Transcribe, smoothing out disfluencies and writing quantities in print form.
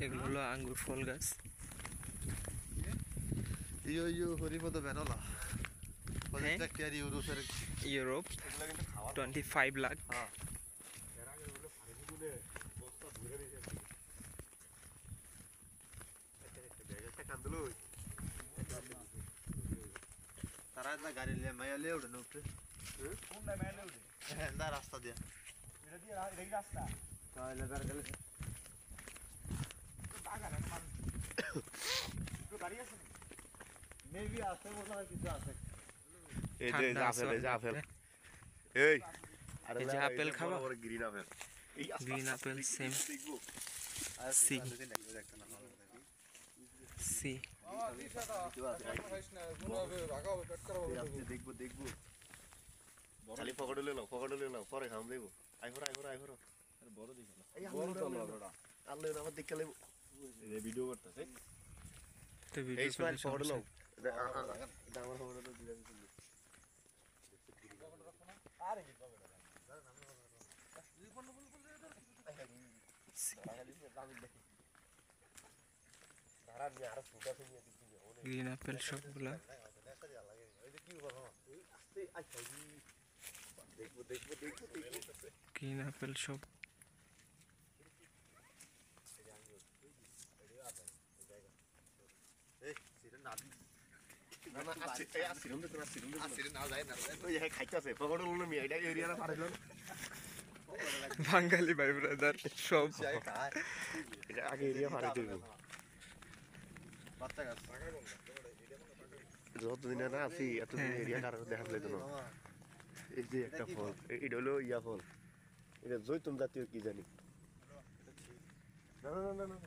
এগুলো হলো আঙ্গুর ফল গাছ। ইউরোপ 25 লাখ। তারা গাড়ি মাইয়া লিয়ে উঠে উপরে রাস্তা দিয়া রাস্তা গাড়ি আছে মেবি আছে মনে হয় কিছু আছে। এই যে আপেল এই এই যে আপেল খাবা, green apple green apple same সি সি। দেখবো খালি পকেটে লাও পরে খাম দেবো আইফর বড় দেখো না আল্লাহ আমার দেখতে লাগবো ভিডিও করতেছে তো ভিডিও করে পকেটে লাও গ্রিন আপেল সবগুলা। গ্রিন আপেল সব বাঙালি ভাই ব্রাদার সব আগে এরিয়া ফাড়ে দেব যতদিন না আছি এতদিন এরিয়া কারো দেখা যেত না। এই যে একটা ফল, এটা হলো ইয়া ফল, এটা জৈতুন জাতীয় কি জানি। না না না না না